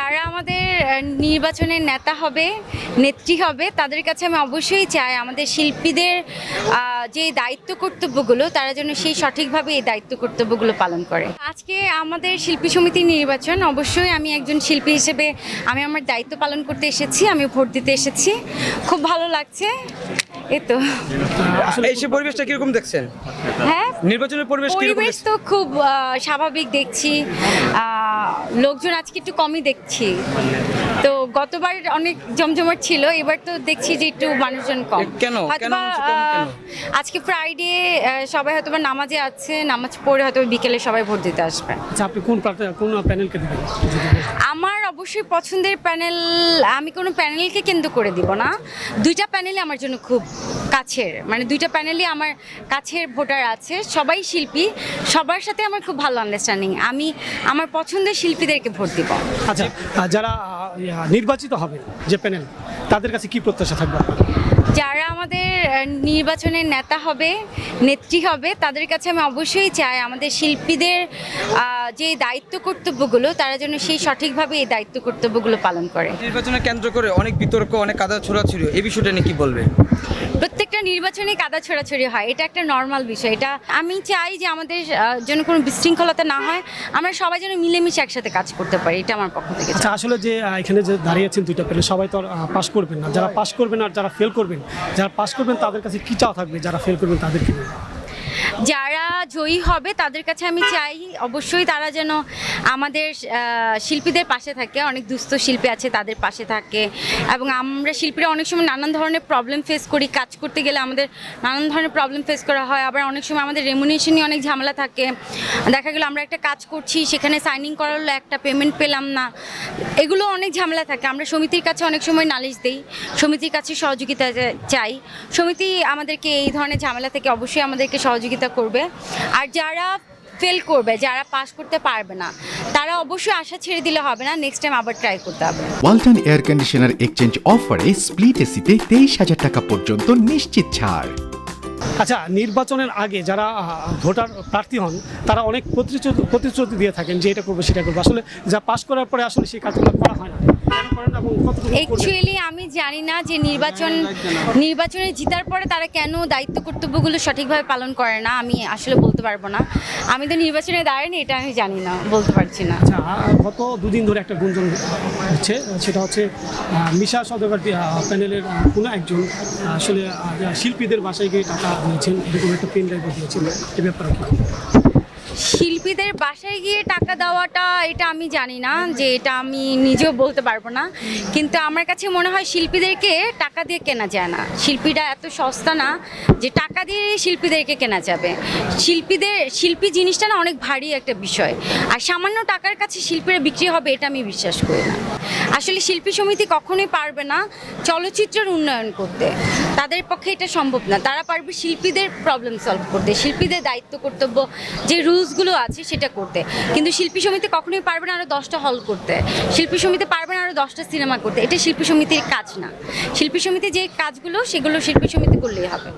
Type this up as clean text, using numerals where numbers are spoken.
যারা আমাদের নির্বাচনের নেতা হবে, নেত্রী হবে, তাদের কাছে আমি অবশ্যই চাই আমাদের শিল্পীদের যে দায়িত্ব কর্তব্যগুলো তারা যেন সেই সঠিকভাবে এই দায়িত্ব কর্তব্যগুলো পালন করে। আজকে আমাদের শিল্পী সমিতির নির্বাচন, অবশ্যই আমি একজন শিল্পী হিসেবে আমি আমার দায়িত্ব পালন করতে এসেছি, আমি ভোট দিতে এসেছি, খুব ভালো লাগছে। এই তো এই সে পরিবেশটা কিরকম দেখছেন? হ্যাঁ, নির্বাচনের পরিবেশ কিরকম পরিবেশ দেখছেন? তো খুব স্বাভাবিক দেখছি। লোকজন আজকে একটু কমই দেখছি, তো গতবার অনেক জমজমাট ছিল, এবার তো দেখছি যে একটু মানুষজন কম। কেন হয়তোবা কেন? আজকে ফ্রাইডে, সবাই হয়তোবা নামাজে আছে, নামাজ পড়ে হয়তো বিকেলে সবাই ভোট দিতে আসবে। আচ্ছা, আপনি কোন প্যানেলকে দিবেন? আমার অবশ্যই পছন্দের প্যানেল, আমি কোনো প্যানেলকে কেন্দ্র করে দিব না। দুইটা প্যানেলই আমার জন্য খুব কাছের, মানে দুইটা প্যানেলই আমার কাছের ভোটার আছে, সবাই শিল্পী, সবার সাথে আমার খুব ভালো আন্ডারস্ট্যান্ডিং। আমি আমার পছন্দের শিল্পীদেরকে ভোট দিব। আচ্ছা, যারা নির্বাচিত হবে যে প্যানেল, তাদের কাছে কি প্রত্যাশা থাকবে? যারা আমাদের নির্বাচনের নেতা হবে, নেত্রী হবে, তাদের কাছে আমি অবশ্যই চাই আমাদের শিল্পীদের যে দায়িত্ব কর্তব্যগুলো তারা যেন সেই সঠিকভাবে এই দায়িত্ব কর্তব্যগুলো পালন করে। নির্বাচনে কেন্দ্র করে অনেক বিতর্ক, অনেক কাদা ছোড়াছুড়ি, এই বিষয়টা নিয়ে কি বলবেন? প্রত্যেকটা নির্বাচনে কাদা ছোড়াছড়ি হয়, এটা একটা নর্মাল বিষয়। এটা আমি চাই যে আমাদের যেন কোনো বিশৃঙ্খলতা না হয়, আমরা সবাই যেন মিলেমিশে একসাথে কাজ করতে পারি, এটা আমার পক্ষ থেকে। আচ্ছা, আসলে যে এখানে যে দাঁড়িয়েছেন দুইটা প্যানেল, সবাই তো পাস করবেন না। যারা পাস করবেন আর যারা ফেল করবেন, যারা পাস করবেন তাদের কাছে কি চাওয়া থাকবে, যারা ফেল করবেন তাদেরকে নিয়ে? যারা জয়ী হবে তাদের কাছে আমি চাই অবশ্যই তারা যেন আমাদের শিল্পীদের পাশে থাকে, অনেক দুস্থ শিল্পী আছে তাদের পাশে থাকে, এবং আমরা শিল্পীরা অনেক সময় নানান ধরনের প্রবলেম ফেস করি, কাজ করতে গেলে আমাদের নানান ধরনের প্রবলেম ফেস করা হয়। আবার অনেক সময় আমাদের রেমুনেশন নিয়ে অনেক ঝামেলা থাকে, দেখা গেলো আমরা একটা কাজ করছি, সেখানে সাইনিং করালো একটা পেমেন্ট পেলাম না, এগুলো অনেক ঝামেলা থাকে। আমরা সমিতির কাছে অনেক সময় নালিশ দিই, সমিতির কাছে সহযোগিতা চাই, সমিতি আমাদেরকে এই ধরনের ঝামেলা থেকে অবশ্যই আমাদেরকে সহযোগিতা করবে। আর যারা ফেল করবে, যারা পাস করতে পারবে না, তারা অবশ্যই আশা ছেড়ে দিলে হবে না, নেক্সট টাইম আবার ট্রাই করতে হবে। ওয়ালটন এয়ার কন্ডিশনার এক্সচেঞ্জ অফারে স্প্লিট এসিতে 23,000 টাকা পর্যন্ত নিশ্চিত ছাড়। আচ্ছা, নির্বাচনের আগে যারা ভোটার প্রার্থী হন তারা অনেক প্রতিশ্রুতি দিয়ে থাকেন যে এটা করবো সেটা করবো, আসলে যা পাস করার পরে আসলে সেই কাজগুলো করা হয় না। অ্যাকচুয়ালি আমি জানি না যে নির্বাচনে জিতার পরে তারা কেন দায়িত্ব কর্তব্যগুলো সঠিকভাবে পালন করে না, আমি আসলে বলতে পারবো না। আমি তো নির্বাচনে দাঁড়াইনি, এটা আমি জানি না, বলতে পারছি না। আচ্ছা, গত দুদিন ধরে একটা গুঞ্জন হচ্ছে, সেটা হচ্ছে মিশা সওদাগর প্যানেলের কোনো একজন আসলে শিল্পীদের বাসায় গিয়ে টাকা দিয়েছেন, এরকম একটা পেন ড্রাইভ দিয়েছিল, এ ব্যাপারে কি? শিল্পীদের বাসায় গিয়ে টাকা দেওয়াটা, এটা আমি জানি না, যে এটা আমি নিজেও বলতে পারবো না। কিন্তু আমার কাছে মনে হয় শিল্পীদেরকে টাকা দিয়ে কেনা যায় না, শিল্পীরা এত সস্তা না যে টাকা দিয়ে শিল্পীদেরকে কেনা যাবে। শিল্পী জিনিসটা না অনেক ভারী একটা বিষয়, আর সামান্য টাকার কাছে শিল্পীরা বিক্রি হবে এটা আমি বিশ্বাস করি না। আসলে শিল্পী সমিতি কখনোই পারবে না চলচ্চিত্রের উন্নয়ন করতে, তাদের পক্ষে এটা সম্ভব না। তারা পারবে শিল্পীদের প্রবলেম সলভ করতে, শিল্পীদের দায়িত্ব কর্তব্য যে রুলসগুলো আছে সেটা করতে, কিন্তু শিল্পী সমিতি কখনোই পারবে না আরও 10টা হল করতে, শিল্পী সমিতি পারবে না আরও 10টা সিনেমা করতে। এটা শিল্পী সমিতির কাজ না। শিল্পী সমিতি যে কাজগুলো সেগুলো শিল্পী সমিতি করলেই হবে।